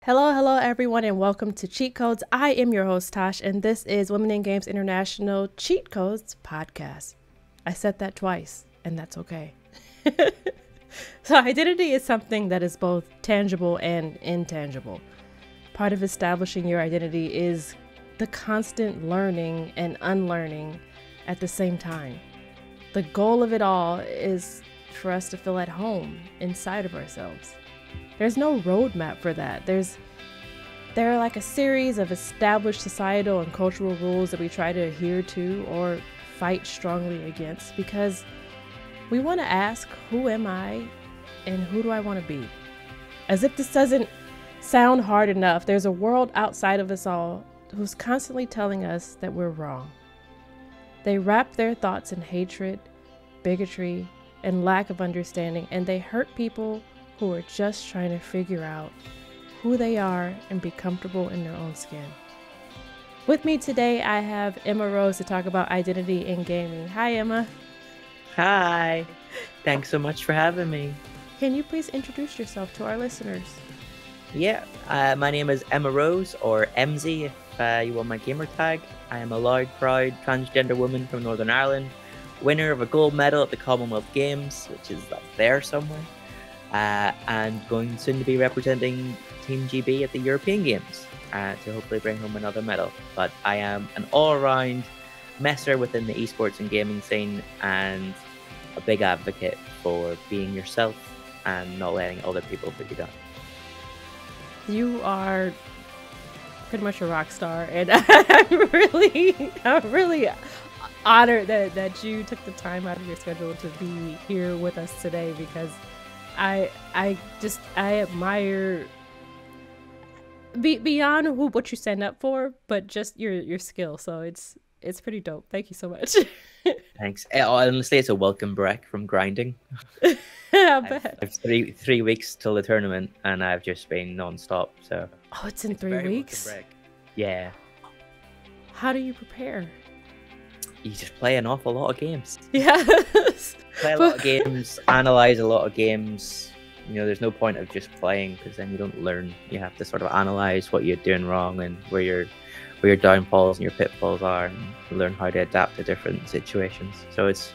Hello, hello, everyone, and welcome to Cheat Codes. I am your host, TaSh, and this is Women in Games International Cheat Codes podcast. I said that twice, and that's okay. So identity is something that is both tangible and intangible. Part of establishing your identity is the constant learning and unlearning at the same time. The goal of it all is for us to feel at home inside of ourselves. There's no roadmap for that. There are like a series of established societal and cultural rules that we try to adhere to or fight strongly against because we want to ask, who am I and who do I want to be? As if this doesn't sound hard enough, there's a world outside of us all who's constantly telling us that we're wrong. They wrap their thoughts in hatred, bigotry, and lack of understanding, and they hurt people who are just trying to figure out who they are and be comfortable in their own skin. With me today, I have Emma Rose to talk about identity in gaming. Hi, Emma. Hi. Thanks so much for having me. Can you please introduce yourself to our listeners? Yeah, my name is Emma Rose, or MZ if you want my gamer tag. I am a loud, proud transgender woman from Northern Ireland, winner of a gold medal at the Commonwealth Games, which is like there somewhere. And going soon to be representing Team GB at the European Games to hopefully bring home another medal. But I am an all-around messer within the esports and gaming scene and a big advocate for being yourself and not letting other people put you down. You are pretty much a rock star, and I'm really honored that you took the time out of your schedule to be here with us today because I admire beyond what you stand up for, but just your skill. So it's pretty dope. Thank you so much. Thanks. Honestly, it's a welcome break from grinding. I bet. I've 3 weeks till the tournament, and I've just been non-stop. So it's in 3 weeks. Yeah. How do you prepare? You just play an awful lot of games. Yes. Play a lot of games, analyze a lot of games. You know, there's no point of just playing because then you don't learn. You have to sort of analyze what you're doing wrong and where your downfalls and your pitfalls are, and learn how to adapt to different situations. So it's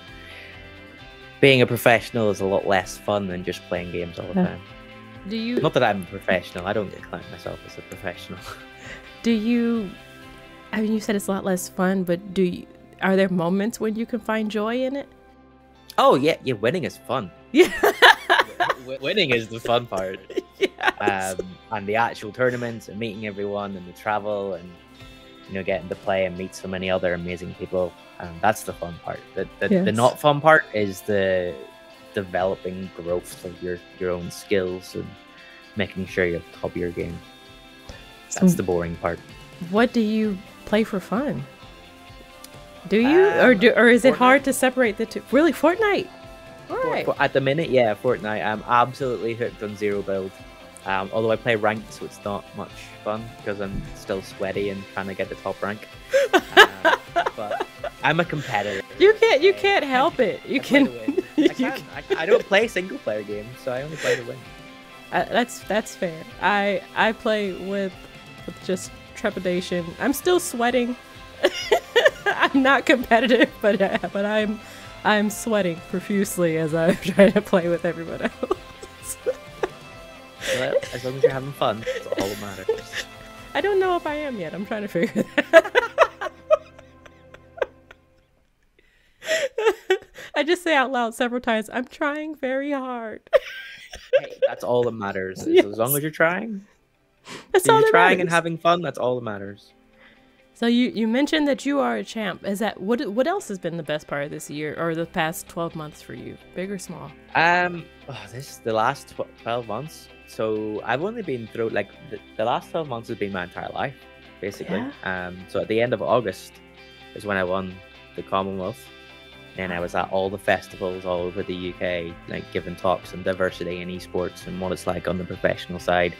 being a professional is a lot less fun than just playing games all the time. Do you? Not that I'm a professional. I don't count myself as a professional. Do you? I mean, you said it's a lot less fun, but are there moments when you can find joy in it? Oh yeah, winning is fun. Yeah. Winning is the fun part. Yes. And the actual tournaments and meeting everyone and the travel and getting to play and meet so many other amazing people. That's the fun part. The not fun part is the developing growth of your own skills and making sure you're at the top of your game. That's the boring part. What do you play for fun? Do you or is it hard to separate the two? Really, Fortnite? All right. At the minute, yeah, Fortnite. I'm absolutely hooked on zero build. Although I play ranked, so it's not much fun because I'm still sweaty and trying to get the top rank. But I'm a competitor. You can't help it. You can. I don't play single player games, so I only play to win. That's fair. I play with just trepidation. I'm still sweating. I'm not competitive, but I'm sweating profusely as I'm trying to play with everyone else. Well, as long as you're having fun, that's all that matters. I don't know if I am yet. I'm trying to figure that out. I just say out loud several times, I'm trying very hard. Hey, that's all that matters. Yes. As long as you're trying. That's if all you're that trying matters. and having fun, that's all that matters. So you mentioned that you are a champ. Is that what else has been the best part of this year or the past 12 months for you? Big or small? This is the last 12 months. So I've only been through the last 12 months has been my entire life, basically. Yeah. So at the end of August is when I won the Commonwealth. And I was at all the festivals all over the UK, like giving talks on diversity in esports and what it's like on the professional side.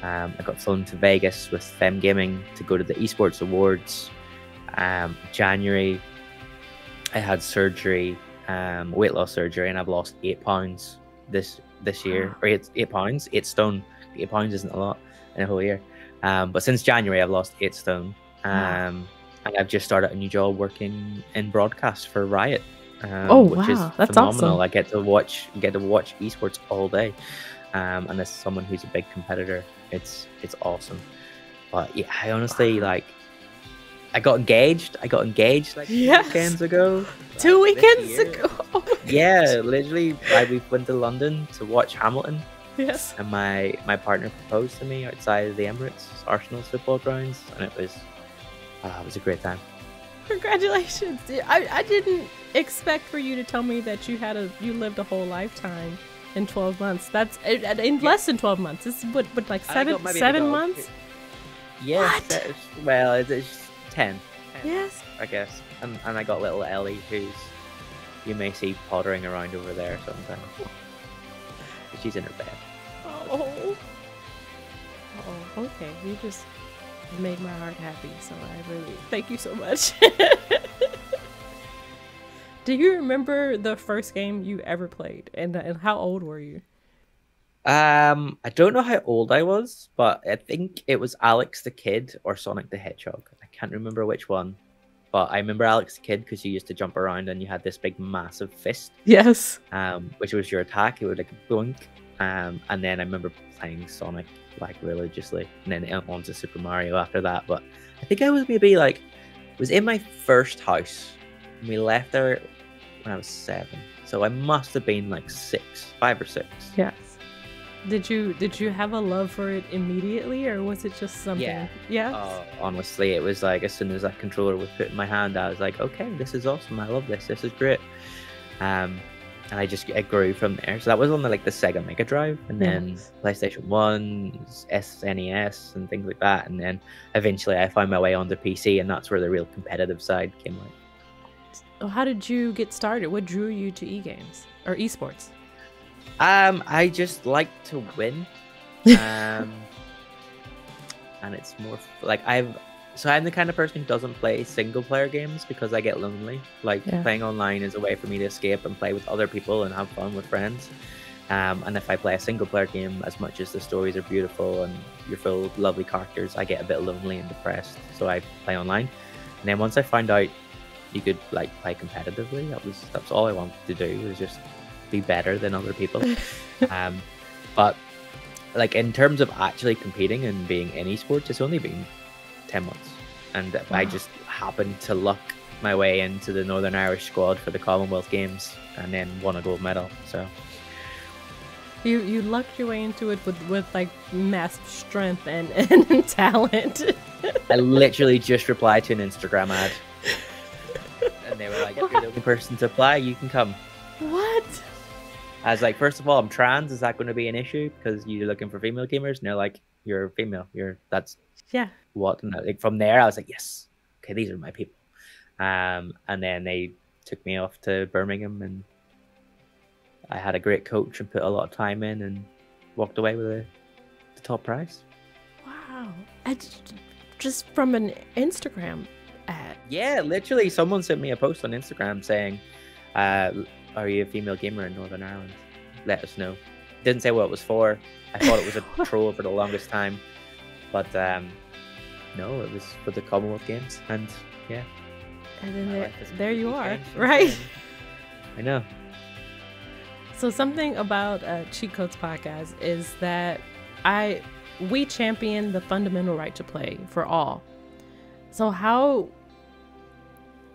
I got flown to Vegas with Fem Gaming to go to the esports awards. January, I had surgery, weight loss surgery, and I've lost 8 pounds this year, or 8 pounds, 8 stone. 8 pounds isn't a lot. in a whole year. But since January, I've lost 8 stone. And I've just started a new job working in broadcast for Riot. Which is that's phenomenal. awesome. I get to watch esports all day. And as someone who's a big competitor, it's awesome. But yeah, I honestly like. I got engaged like 2 weekends ago. 2 weekends ago. Oh yeah, literally, we went to London to watch Hamilton. Yes. And my partner proposed to me outside of the Emirates, Arsenal's football grounds, and it was a great time. Congratulations! I didn't expect for you to tell me that you lived a whole lifetime in 12 months. That's in less than 12 months. It's like 7 months. Yes. Well, it's 10. Yes. I guess. And I got little Ellie, who's you may see pottering around over there sometimes. She's in her bed. Oh, okay. You just made my heart happy, so I really thank you so much. Do you remember the first game you ever played, and how old were you? I don't know how old I was, but I think it was Alex the Kid or Sonic the Hedgehog. I can't remember which one, but I remember Alex the Kid because you used to jump around and you had this big massive fist. Yes. Which was your attack. It would like boink. And then I remember playing Sonic like religiously, and then on to Super Mario after that. But I think I was maybe was in my first house. And we left there when I was 7, so I must have been like 5 or 6. Yes. Did you have a love for it immediately, or was it just something? Yeah. Honestly, it was like as soon as that controller was put in my hand, I was like, okay, this is awesome. I love this. This is great. And it grew from there. So that was on the Sega Mega Drive, and then PlayStation 1, SNES, and things like that. And then eventually I found my way onto PC, and that's where the real competitive side came out. How did you get started? What drew you to e-games or esports? I just like to win. And it's more I'm the kind of person who doesn't play single player games because I get lonely. Playing online is a way for me to escape and play with other people and have fun with friends. And if I play a single player game, as much as the stories are beautiful and you're full of lovely characters, I get a bit lonely and depressed. So I play online. And then once I found out you could play competitively, that's all I wanted to do, was just be better than other people. But in terms of actually competing and being in esports, it's only been 10 months, and I just happened to luck my way into the Northern Irish squad for the Commonwealth Games and then won a gold medal. So you lucked your way into it with massive strength and talent. I literally just replied to an Instagram ad and they were like, if you're the only person to apply, you can come. What? I was like, first of all, I'm trans. Is that going to be an issue because you're looking for female gamers? And they're like, you're female. That's what? And from there, I was like, yes, okay, these are my people. And then they took me off to Birmingham, and I had a great coach and put a lot of time in, and walked away with the top prize. Wow! Just from an Instagram ad. Yeah, literally, someone sent me a post on Instagram saying, are you a female gamer in Northern Ireland? Let us know. Didn't say what it was for. I thought it was a troll for the longest time. But no, it was for the Commonwealth Games. And yeah. And then there you are, right? I know. So something about Cheat Codes Podcast is that we champion the fundamental right to play for all. So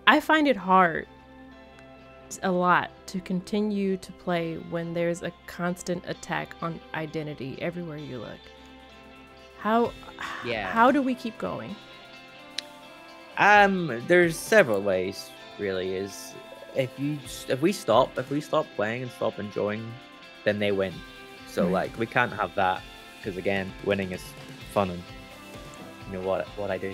I find it hard a lot to continue to play when there's a constant attack on identity everywhere you look. How do we keep going? There's several ways, really. Is if we stop playing and stop enjoying, then they win. So we can't have that, because again, winning is fun, and you know what I do.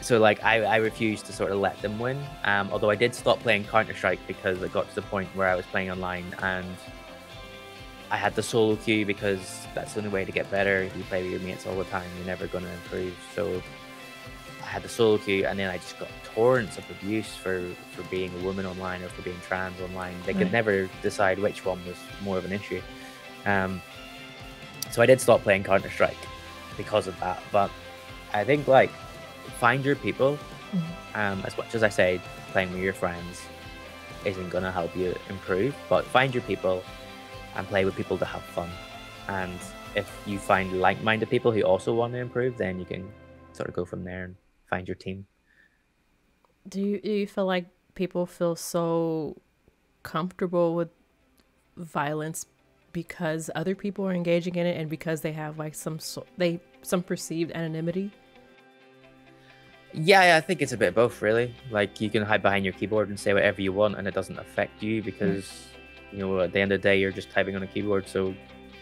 So I refuse to sort of let them win. Although I did stop playing Counter-Strike because it got to the point where I was playing online and I had the solo queue, because that's the only way to get better. If you play with your mates all the time, you're never going to improve. So I had the solo queue, and then I just got torrents of abuse for being a woman online or for being trans online. They could never decide which one was more of an issue. So I did stop playing Counter-Strike. because of that. But I think like find your people. As much as I say playing with your friends isn't gonna help you improve, but find your people and play with people to have fun. And if you find like-minded people who also want to improve, then you can sort of go from there and find your team. Do you feel like people feel so comfortable with violence because other people are engaging in it and because they have like some perceived anonymity? Yeah, I think it's a bit of both, really. Like, you can hide behind your keyboard and say whatever you want, and it doesn't affect you because, you know, at the end of the day, you're just typing on a keyboard. So, you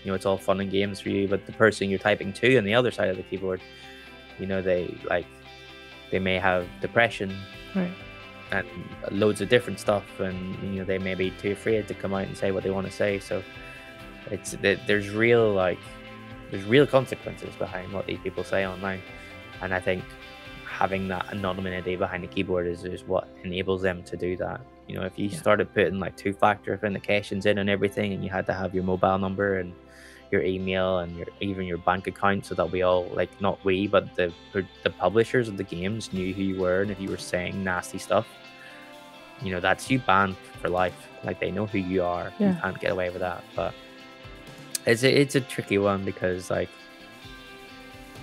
know, it's all fun and games for you. But the person you're typing to on the other side of the keyboard, you know, they may have depression, right, and loads of different stuff, and you know, they may be too afraid to come out and say what they want to say. So, there's real consequences behind what these people say online, and I think having that anonymity behind the keyboard is what enables them to do that. You know, if you started putting like 2-factor authentications in and everything, and you had to have your mobile number and your email and even your bank account, so that we all, like, not we, but the publishers of the games knew who you were, and if you were saying nasty stuff, you know, that's you banned for life. Like, they know who you are. You can't get away with that. But it's a tricky one because, like,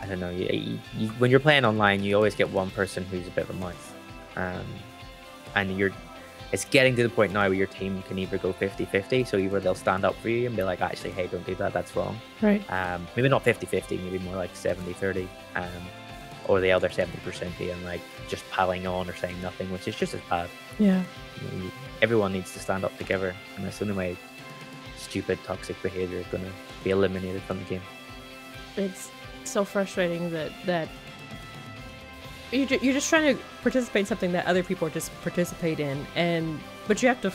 I don't know, you, when you're playing online, you always get one person who's a bit of a mouth, and it's getting to the point now where your team can either go 50-50, so either they'll stand up for you and be like, actually, hey, don't do that, that's wrong. Right. Maybe not 50-50, maybe more like 70-30, or the other 70% being like just piling on or saying nothing, which is just as bad. Yeah. You know, everyone needs to stand up together, and that's the only way stupid, toxic behavior is going to be eliminated from the game. It's so frustrating that you're just trying to participate in something that other people just participate in, but you have to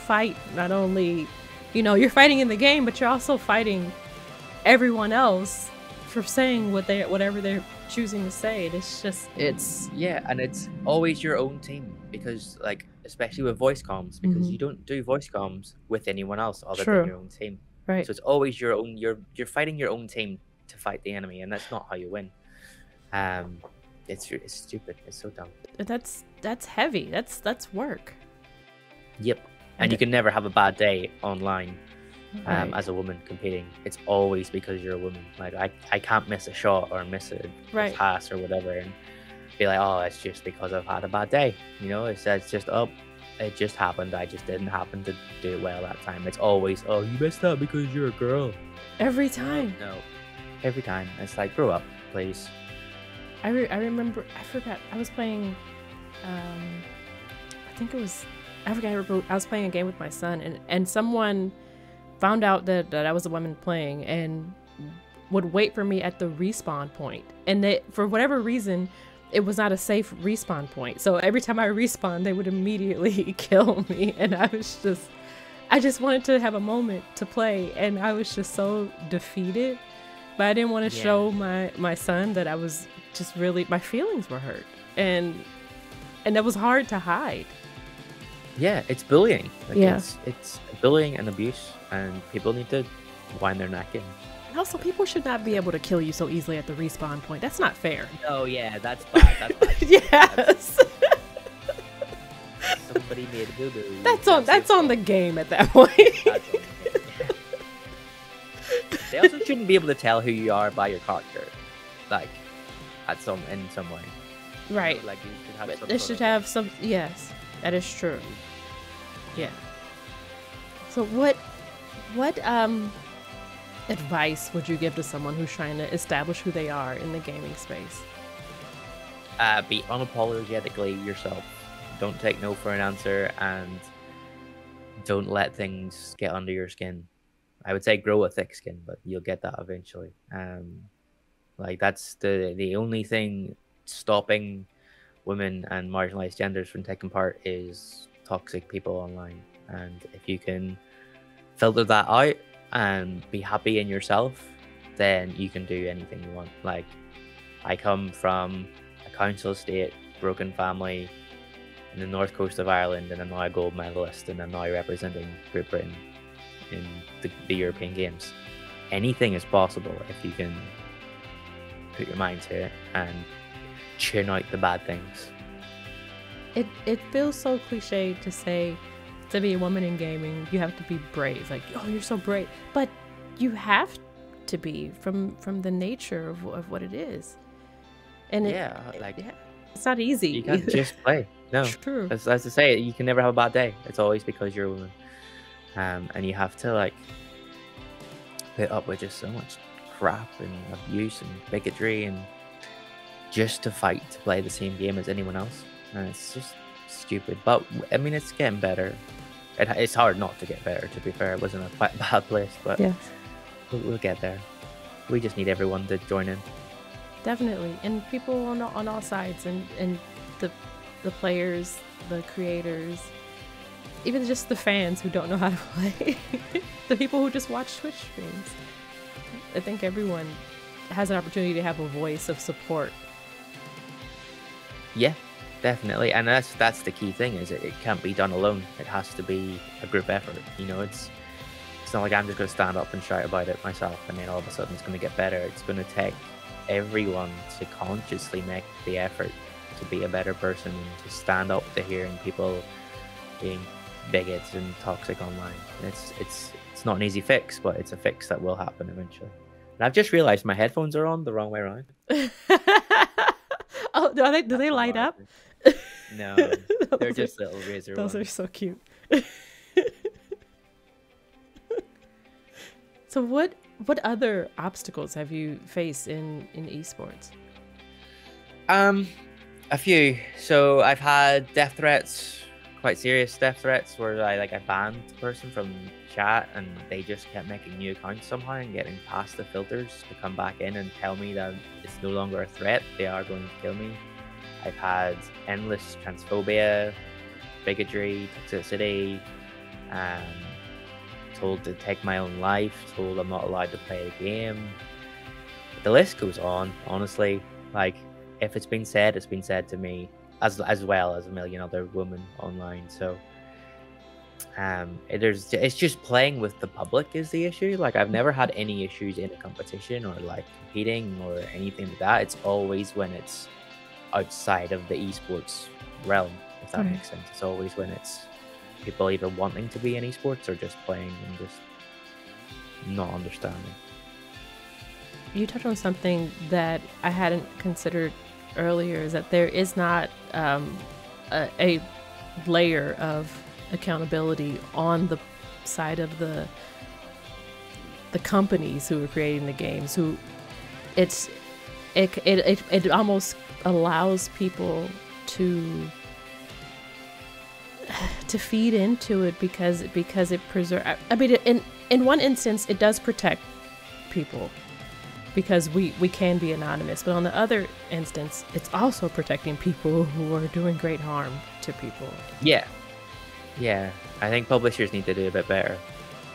fight. Not only, you know, you're fighting in the game, but you're also fighting everyone else for saying whatever they're choosing to say. It's and it's always your own team, because, like, especially with voice comms, because you don't do voice comms with anyone else other than your own team. Right. So it's always your own. You're fighting your own team to fight the enemy, and that's not how you win. It's stupid. It's so dumb. That's heavy. That's work. Yep. And you can never have a bad day online, right, as a woman competing. It's always because you're a woman. Like, I can't miss a shot or miss a pass or whatever, and be like, oh, it's just because I've had a bad day. You know, it's just, oh, it just happened. I just didn't happen to do it well that time. It's always, oh, you missed that because you're a girl. Every time. No. Every time. It's like, grow up, please. I remember, I forgot, I was playing, I was playing a game with my son, and someone found out that I was a woman playing and would wait for me at the respawn point. And they, for whatever reason, it was not a safe respawn point. So every time I respawned, they would immediately kill me. And I just wanted to have a moment to play, and I was just so defeated. But I didn't want to show my son that I was just really, my feelings were hurt, and that was hard to hide. Yeah, it's bullying. Like, it's bullying and abuse, and people need to wind their neck in. And also, people should not be able to kill you so easily at the respawn point. That's not fair. Oh yeah, that's bad. That's bad. Yes. Somebody made a boo-boo. That's on the game at that point. That's on the game. Yeah. They also shouldn't be able to tell who you are by your character, like, in some way. Right. You know, like, you should have some. They should have some. Yes, that is true. Yeah. So what advice would you give to someone who's trying to establish who they are in the gaming space? Be unapologetically yourself. Don't take no for an answer, and don't let things get under your skin. I would say grow a thick skin, but you'll get that eventually. Like, that's the only thing stopping women and marginalized genders from taking part is toxic people online. And if you can filter that out and be happy in yourself, then you can do anything you want. Like, I come from a council estate, broken family in the north coast of Ireland, and I'm now a gold medalist, and I'm now representing Great Britain in the European Games. Anything is possible if you can put your mind to it and tune out the bad things. It feels so cliche to say, to be a woman in gaming, you have to be brave. Like, oh, you're so brave. But you have to be from the nature of what it is. And it's not easy. You can't just play. No. True. As I say, you can never have a bad day. It's always because you're a woman. And you have to, like, put up with just so much crap and abuse and bigotry and just to fight to play the same game as anyone else. And it's just stupid. But, I mean, it's getting better. It's hard not to get better, to be fair. It wasn't a bad place, but yes. We'll get there. We just need everyone to join in. Definitely. And people on all sides, and the players, the creators, even just the fans who don't know how to play, the people who just watch Twitch streams. I think everyone has an opportunity to have a voice of support. Yeah, definitely. And that's the key thing, is it can't be done alone. It has to be a group effort. You know, it's not like I'm just going to stand up and shout about it myself and then all of a sudden it's going to get better. It's going to take everyone to consciously make the effort to be a better person and to stand up to hearing people being bigots and toxic online. It's not an easy fix, but it's a fix that will happen eventually. And I've just realized my headphones are on the wrong way around. Oh, do they light up? No, they're just little razor ones. Those are so cute. So what other obstacles have you faced in esports? A few. So I've had death threats, quite serious death threats, where I banned the person from chat and they just kept making new accounts somehow and getting past the filters to come back in and tell me that it's no longer a threat, they are going to kill me. I've had endless transphobia, bigotry, toxicity, told to take my own life, told I'm not allowed to play the game. The list goes on, honestly. Like, if it's been said, it's been said to me, as well as a million other women online. So it's just playing with the public is the issue. Like, I've never had any issues in a competition or like competing or anything like that. It's always when it's outside of the esports realm, if that makes sense. It's always when it's people either wanting to be in esports or just playing and just not understanding. You touched on something that I hadn't considered earlier, is that there is not a layer of accountability on the side of the companies who are creating the games, who it almost allows people to feed into it because it preserves. I mean, in one instance, it does protect people because we can be anonymous, but on the other instance, it's also protecting people who are doing great harm to people. Yeah, I think publishers need to do a bit better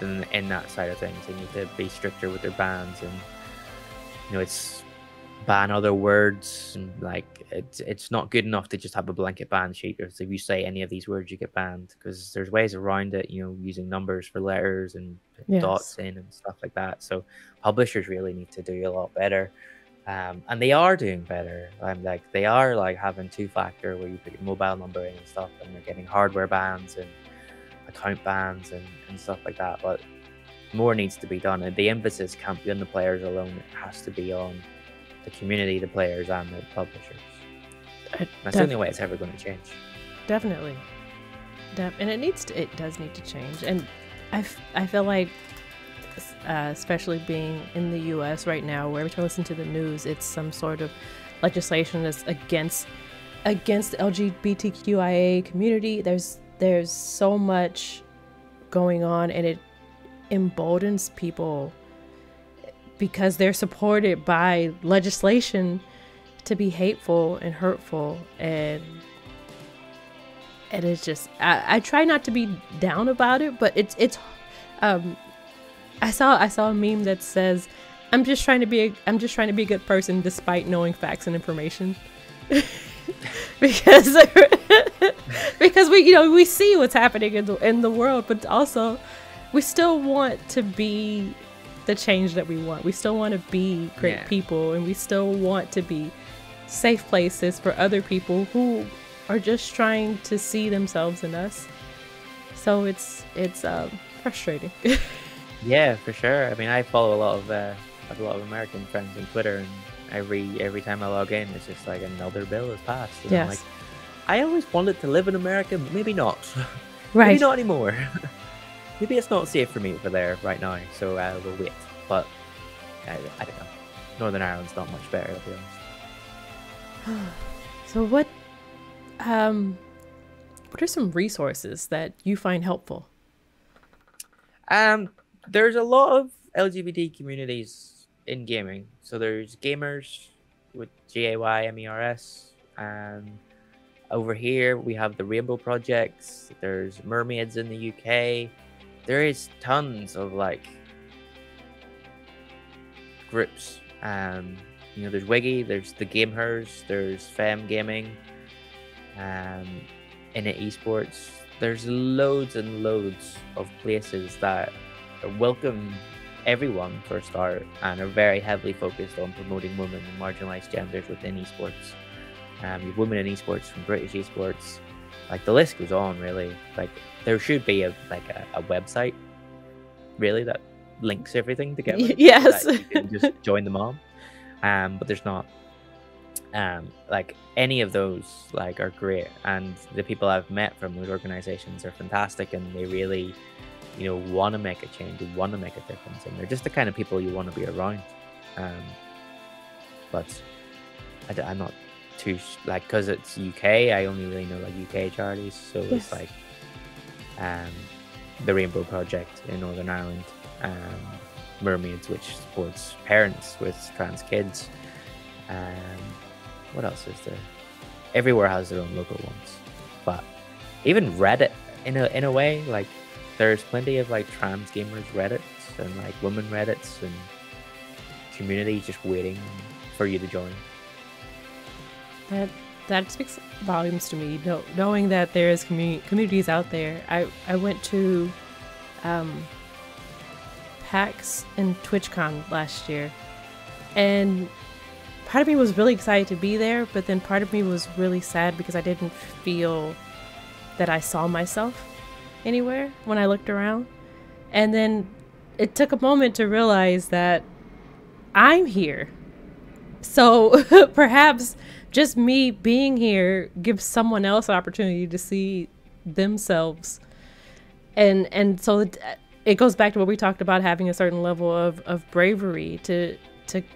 in that side of things. They need to be stricter with their bans, and it's ban other words, and like it's not good enough to just have a blanket ban sheet. If you say any of these words, you get banned, because there's ways around it, using numbers for letters and dots in and stuff like that. So publishers really need to do a lot better, and they are doing better. They are having two-factor where you put your mobile number in and stuff, and they're getting hardware bans and account bans and stuff like that. But more needs to be done, and the emphasis can't be on the players alone. It has to be on the community, the players, and the publishers. That's the only way it's ever going to change. Definitely. And it does need to change. And I feel like, especially being in the US right now, where every time I listen to the news, it's some sort of legislation that's against the LGBTQIA community. There's so much going on, and it emboldens people because they're supported by legislation to be hateful and hurtful, and it's just I try not to be down about it, but it's I saw a meme that says I'm just trying to be a good person despite knowing facts and information. because we see what's happening in the world, but also we still want to be the change that we want. We still want to be great people, and we still want to be safe places for other people who are just trying to see themselves in us. So it's frustrating. Yeah, for sure. I mean, I follow a lot of American friends on Twitter, and every time I log in, it's just like another bill has passed. And I'm like, I always wanted to live in America, but maybe not. Right. Maybe not anymore. Maybe it's not safe for me over there right now, so we'll wait. But I don't know. Northern Ireland's not much better, to be honest. So what are some resources that you find helpful? There's a lot of LGBT communities in gaming. So there's Gamers with GAYMERS. Over here we have the Rainbow Projects. There's Mermaids in the UK. There is tons of like groups. There's WIGI, there's the Gamers, there's Femme Gaming, in it esports. There's loads and loads of places that welcome everyone for a start and are very heavily focused on promoting women and marginalized genders within esports. You have women in esports from British esports. Like the list goes on, really. Like there should be a website, really, that links everything together. Yes. So that you can just join them all. But there's not. Like any of those like are great, and the people I've met from those organizations are fantastic, and they really, want to make a change, they want to make a difference, and they're just the kind of people you want to be around. But I'm not too because it's UK. I only really know like UK charities, so it's like the Rainbow Project in Northern Ireland, Mermaids, which supports parents with trans kids. What else is there? Everywhere has their own local ones, but even Reddit, in a way, like there's plenty of like trans gamers Reddits and like women Reddits and communities just waiting for you to join. That speaks volumes to me. Knowing that there's communities out there. I went to PAX and TwitchCon last year, and part of me was really excited to be there, but then part of me was really sad because I didn't feel that I saw myself anywhere when I looked around. And then it took a moment to realize that I'm here. So perhaps just me being here gives someone else an opportunity to see themselves. And so it goes back to what we talked about, having a certain level of bravery to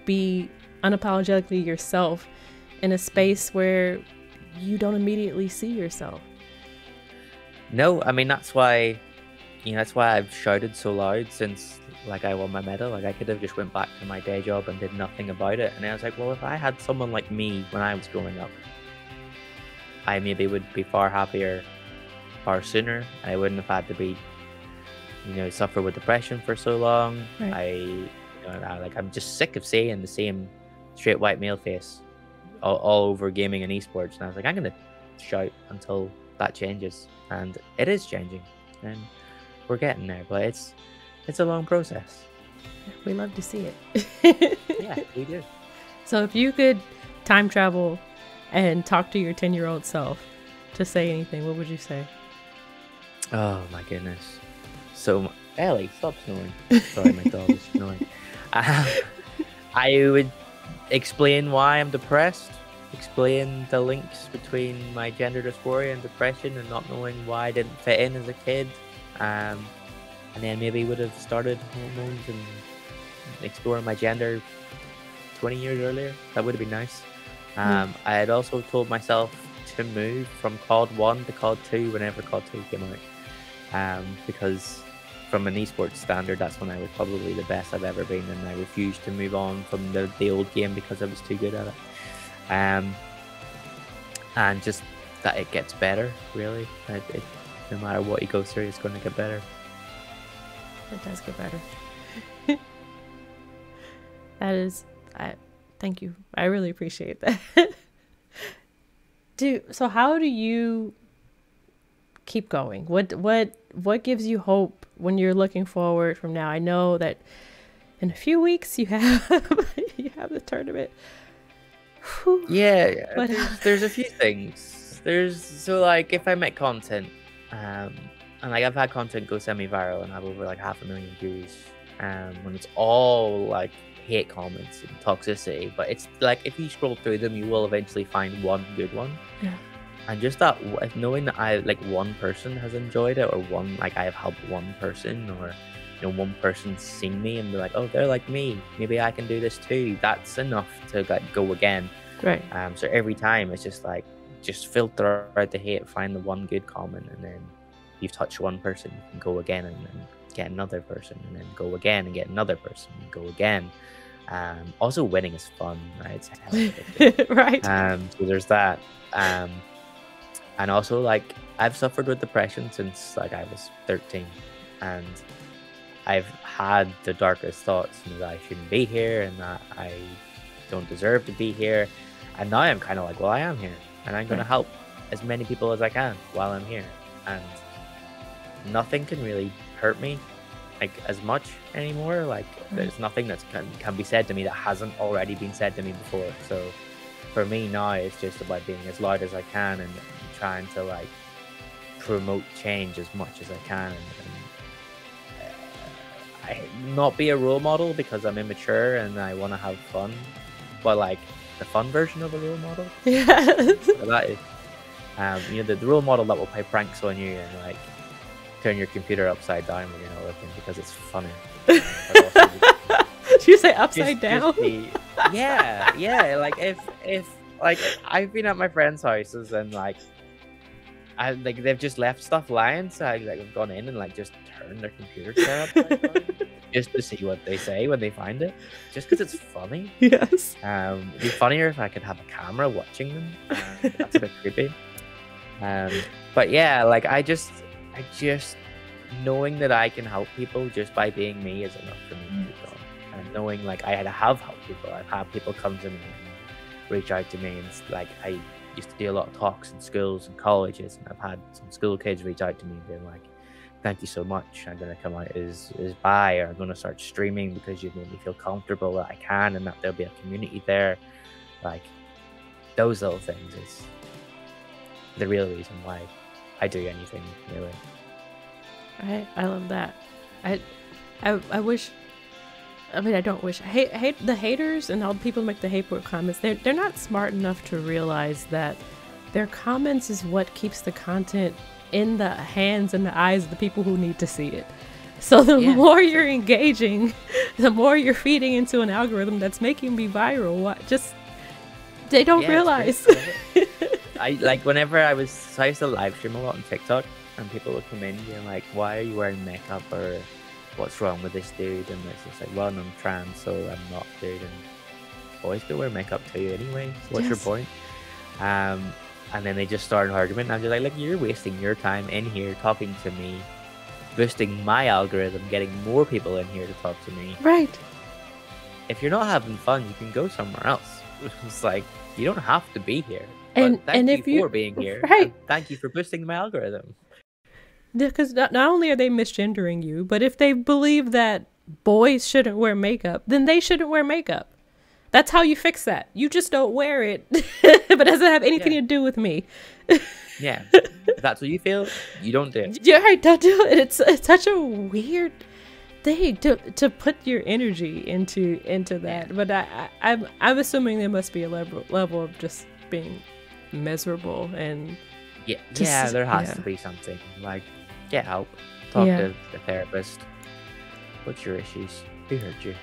be unapologetically yourself in a space where you don't immediately see yourself. No, I mean that's why I've shouted so loud since like I won my medal. Like I could have just went back to my day job and did nothing about it, and I was like, well, if I had someone like me when I was growing up, I maybe would be far happier far sooner. I wouldn't have had to be suffer with depression for so long. Right. I'm just sick of seeing the same straight white male face all over gaming and esports, and I was like, I'm gonna shout until that changes, and it is changing, and we're getting there, but it's a long process. We love to see it. Yeah, we do. So if you could time travel and talk to your 10-year-old self to say anything, what would you say? Oh my goodness. So Ellie, stop snoring. Sorry, my dog is snoring. I would explain why I'm depressed, explain the links between my gender dysphoria and depression and not knowing why I didn't fit in as a kid, and then maybe would have started hormones and exploring my gender 20 years earlier. That would have been nice. I had also told myself to move from COD 1 to COD 2 whenever COD 2 came out, because from an esports standard, that's when I was probably the best I've ever been, and I refused to move on from the old game because I was too good at it. And just that it gets better, really. No matter what you go through, it's going to get better. It does get better. Thank you. I really appreciate that. So how do you keep going? What gives you hope when you're looking forward from now? I know that in a few weeks you have you have the tournament. Whew. Yeah, But there's a few things. So like if I make content, and like I've had content go semi-viral and have over like 500,000 views, when it's all like hate comments and toxicity, but it's like if you scroll through them, you will eventually find one good one. yeah, And just that knowing that I like one person has enjoyed it, or one like I have helped one person, or one person's seen me and be like, oh, they're like me, maybe I can do this too. That's enough to like go again. right. So every time it's just like filter out the hate, find the one good comment, and then you've touched one person, you can go again and then get another person, and then go again and get another person and go again. Also winning is fun, right? It's hella addictive. Right. So there's that. And also like I've suffered with depression since like I was 13, and I've had the darkest thoughts, that I shouldn't be here and that I don't deserve to be here. And now I'm kind of like, well, I am here, and I'm going to help as many people as I can while I'm here. And nothing can really hurt me like as much anymore. Like there's nothing that can be said to me that hasn't already been said to me before. So for me now, it's just about being as loud as I can and trying to like promote change as much as I can, and I not be a role model because I'm immature and I want to have fun, but like the fun version of a role model. Yeah. So that is, the role model that will play pranks on you and like turn your computer upside down when you're not looking because it's funny. Did you say upside down? Yeah. Like if like I've been at my friends' houses and like they've just left stuff lying, so I've gone in and like just turned their computer chair upside down just to see what they say when they find it, just because it's funny. Yes. It'd be funnier if I could have a camera watching them. That's a bit creepy. But yeah, like I just knowing that I can help people just by being me is enough for me to keep going. And knowing like I have helped people, I've had people come to me and reach out to me, and like I used to do a lot of talks in schools and colleges, and I've had some school kids reach out to me and being like, thank you so much, I'm going to come out as bi, or I'm going to start streaming because you've made me feel comfortable that I can and that there'll be a community there. Like those little things is the real reason why I do anything, really. I love that. I wish, I mean, I don't wish. Hate the haters and all the people who make the hateful comments. They're not smart enough to realize that their comments is what keeps the content in the hands and the eyes of the people who need to see it. So the more you're engaging, the more you're feeding into an algorithm that's making me viral. They don't realize. I like whenever I used to live stream a lot on TikTok, and people would come in being like, why are you wearing makeup, or what's wrong with this dude? And it's just like, well, I'm trans, so I'm not, dude, and boys can wear makeup too anyway, so what's your point? And then they just start an argument, and I'm just like, you're wasting your time in here talking to me, boosting my algorithm, getting more people in here to talk to me. Right. If you're not having fun, you can go somewhere else. It's like, you don't have to be here. And thank you for being here. Right. Thank you for boosting my algorithm. Because not only are they misgendering you, but if they believe that boys shouldn't wear makeup, then they shouldn't wear makeup. That's how you fix that. You just don't wear it, but it doesn't have anything to do with me. Yeah. If that's what you feel, you don't do it. Yeah, right, don't do it. It's such a weird thing to put your energy into that. But I'm assuming there must be a level of just being miserable and there has to be something. Like, get help, talk to a therapist. What's your issues? Who hurt you?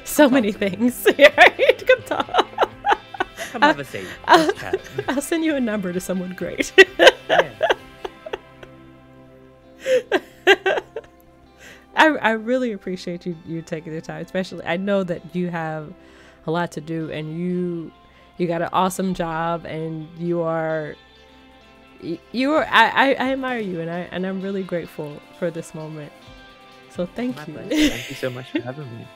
So many things. Right? Come talk. Come have a seat. I'll send you a number to someone great. I really appreciate you taking the time, especially I know that you have a lot to do, and you got an awesome job, and I admire you, and I'm really grateful for this moment. So thank you. Thank you so much for having me.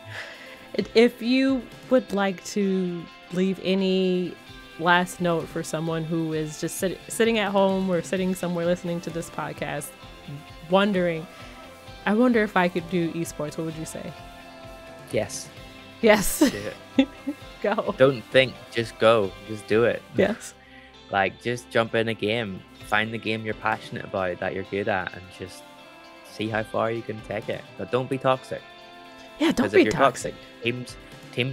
If you would like to leave any last note for someone who is just sitting at home or sitting somewhere listening to this podcast, wondering, I wonder if I could do esports. What would you say? Yes. Yes. Do it. Go. Don't think, just go. Just do it. Yes. Like, just jump in a game. Find the game you're passionate about, that you're good at, and just see how far you can take it. But don't be toxic. Yeah, don't Because be if you're toxic. teams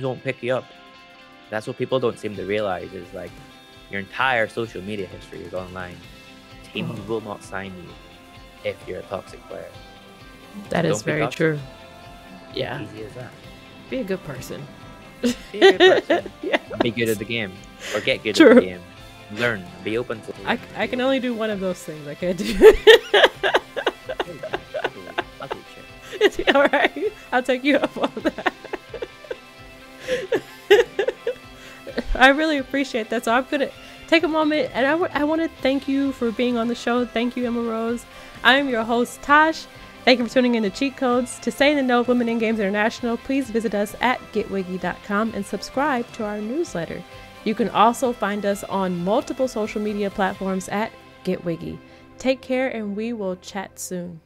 won't pick you up. That's what people don't seem to realize, is like your entire social media history is online. Teams will not sign you if you're a toxic player. That So is don't be very toxic. true. Yeah. Easy as that. Be a good person. Be a good person. Yeah. Be good at the game, or get good True. at the game. Learn. Be open to. I can only do one of those things. I can't do. I'll do shit. All right. I'll take you up on that. I really appreciate that. So I'm gonna take a moment, and I want to thank you for being on the show. Thank you, Emma Rose. I am your host, TaSh. Thank you for tuning in to Cheat Codes. To stay in the know of Women in Games International, please visit us at getwiggy.com and subscribe to our newsletter. You can also find us on multiple social media platforms at GetWiggy. Take care, and we will chat soon.